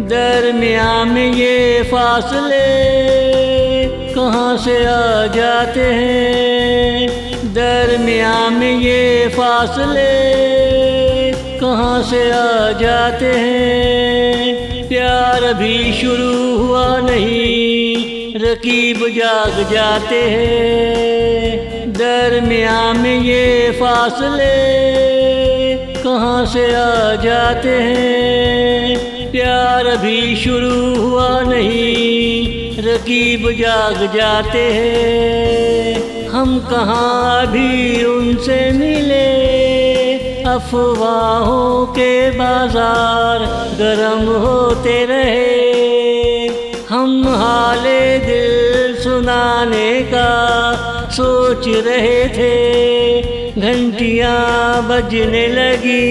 दरमियाँ में ये फासले कहाँ से आ जाते हैं। दरमियाँ में ये फासले कहाँ से आ जाते हैं। प्यार अभी शुरू हुआ नहीं, रकीब जाग जाते हैं। दरमियाँ में ये फासले कहाँ से आ जाते हैं। प्यार अभी शुरू हुआ नहीं, रकीब जाग जाते हैं। हम कहाँ अभी उनसे मिले, अफवाहों के बाजार गरम होते रहे। हम हाले दिल सुनाने का सोच रहे थे, घंटियाँ बजने लगी।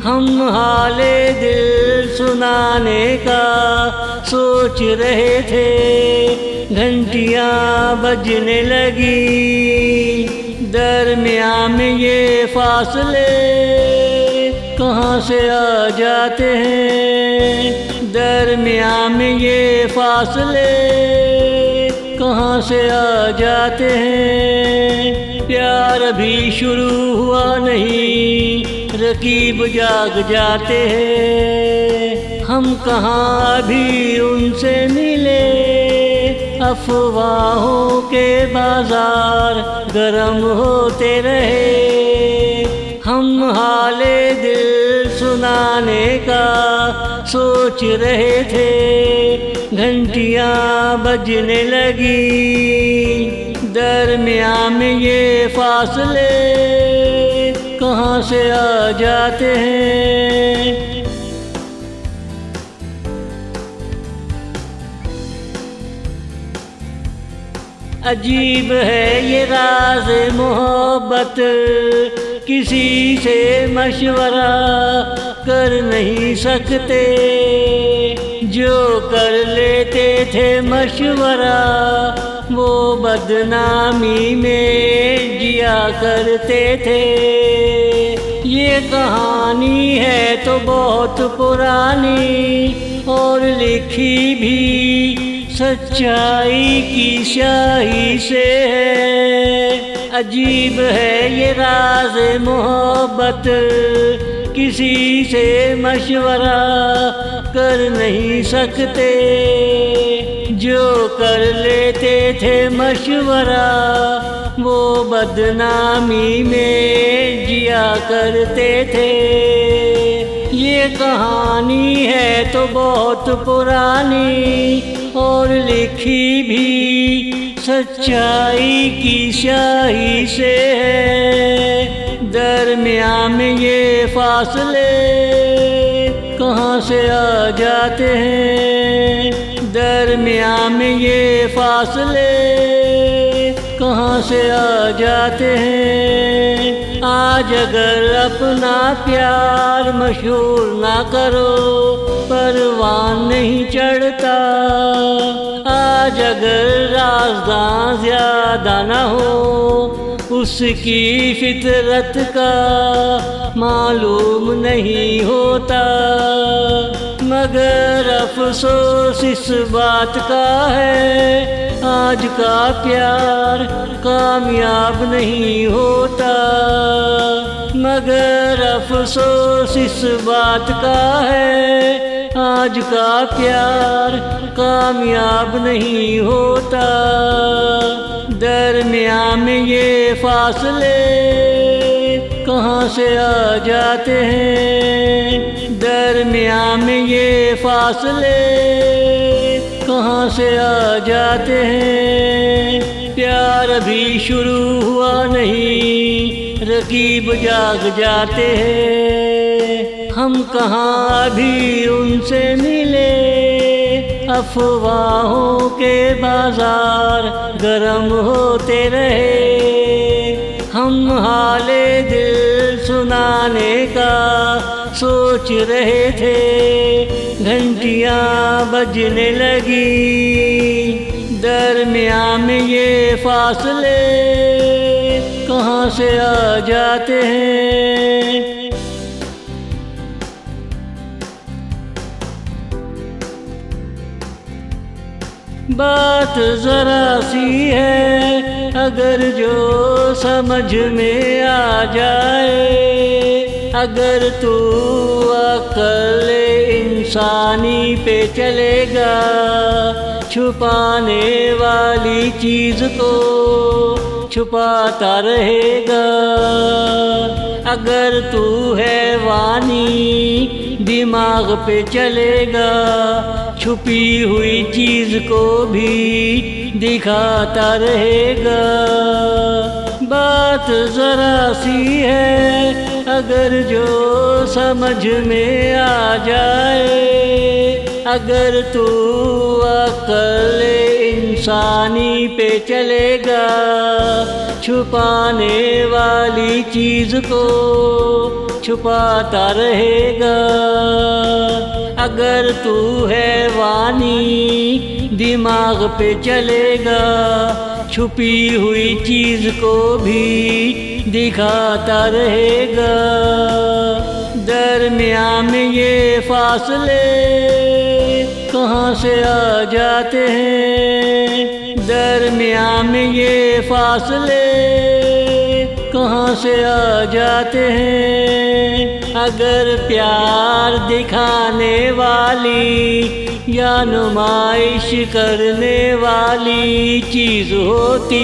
हम हाले दिल सुनाने का सोच रहे थे, घंटियाँ बजने लगी। दरमियाँ में ये फासले कहाँ से आ जाते हैं। दरमियाँ में ये फासले कहाँ से आ जाते हैं। प्यार अभी शुरू हुआ नहीं, रकीब जाग जाते हैं। हम कहाँ अभी उनसे मिले, अफवाहों के बाजार गरम होते रहे। हम हाले दिल सुनाने का सोच रहे थे, घंटियाँ बजने लगी। दरमियाँ में ये फासले कहाँ से आ जाते हैं। अजीब है ये राज मोहब्बत, किसी से मशवरा कर नहीं सकते। जो कर लेते थे मशवरा, वो बदनामी में जिया करते थे। ये कहानी है तो बहुत पुरानी, और लिखी भी सच्चाई की स्याही से है। अजीब है ये राज मोहब्बत, किसी से मशवरा कर नहीं सकते। जो कर लेते थे मशवरा, वो बदनामी में जिया करते थे। ये कहानी है तो बहुत पुरानी, और लिखी भी सच्चाई की स्याही से है। दरमियाँ में ये फासले कहाँ से आ जाते हैं। दरमियाँ में ये फासले कहाँ से आ जाते हैं। आज अगर अपना प्यार मशहूर ना करो, परवान नहीं चढ़ता। आज अगर राज़दां ज़्यादा ना हो, उसकी फितरत का मालूम नहीं होता। मगर अफसोस इस बात का है, आज का प्यार कामयाब नहीं होता। मगर अफसोस इस बात का है, आज का प्यार कामयाब नहीं होता। दरमियाँ में ये फासले कहाँ से आ जाते हैं। दरमियाँ में ये फासले कहाँ से आ जाते हैं। प्यार अभी शुरू हुआ नहीं, रकीब जाग जाते हैं। हम कहाँ अभी उनसे मिले, अफवाहों के बाजार गरम होते रहे। हम हाले दिल सुनाने का सोच रहे थे, घंटियाँ बजने लगी। दरमियाँ में ये फासले कहाँ से आ जाते हैं। बात जरा सी है अगर जो समझ में आ जाए, अगर तू अक्ल इंसानी पे चलेगा, छुपाने वाली चीज को छुपाता रहेगा। अगर तू हैवानी दिमाग पे चलेगा, छुपी हुई चीज को भी दिखाता रहेगा। बात जरा सी है अगर जो समझ में आ जाए, अगर तू अक्ल इंसानी पे चलेगा, छुपाने वाली चीज को छुपाता रहेगा। अगर तू हैवानी दिमाग पे चलेगा, छुपी हुई चीज को भी दिखाता रहेगा। दरमियान में ये फासले कहाँ से आ जाते हैं, दरमियान में ये फासले कहाँ से आ जाते हैं। अगर प्यार दिखाने वाली या नुमाइश करने वाली चीज होती,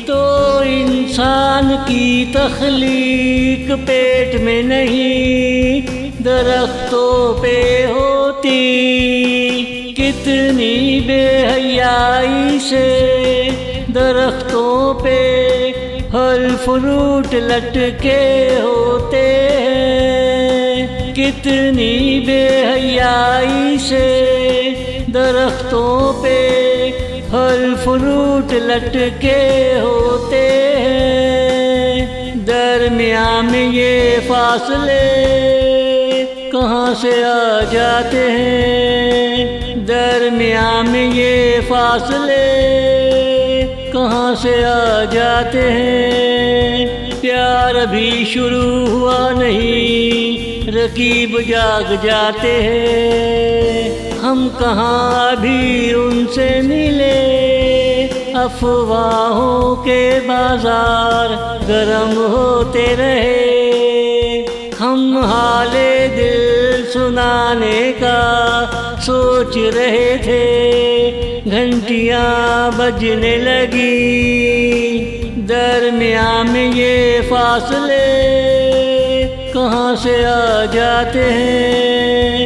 तो इंसान की तख्लीक पेट में नहीं दरख्तों पे होती। कितनी बेहयाई से दरख्तों पे फल फ्रूट लटके होते हैं, कितनी बेहयाई से दरख्तों पे फल फ्रूट लटके होते हैं। दरमियान में ये फासले कहाँ से आ जाते हैं, दरमियान में ये फासले कहाँ से आ जाते हैं। प्यार अभी शुरू हुआ नहीं, रकीब जाग जाते हैं। हम कहाँ अभी उनसे मिले, अफवाहों के बाजार गरम होते रहे। हम हाले दिल सुनाने का सोच रहे थे, घंटियां बजने लगी। दरमियान में ये फासले कहाँ से आ जाते हैं।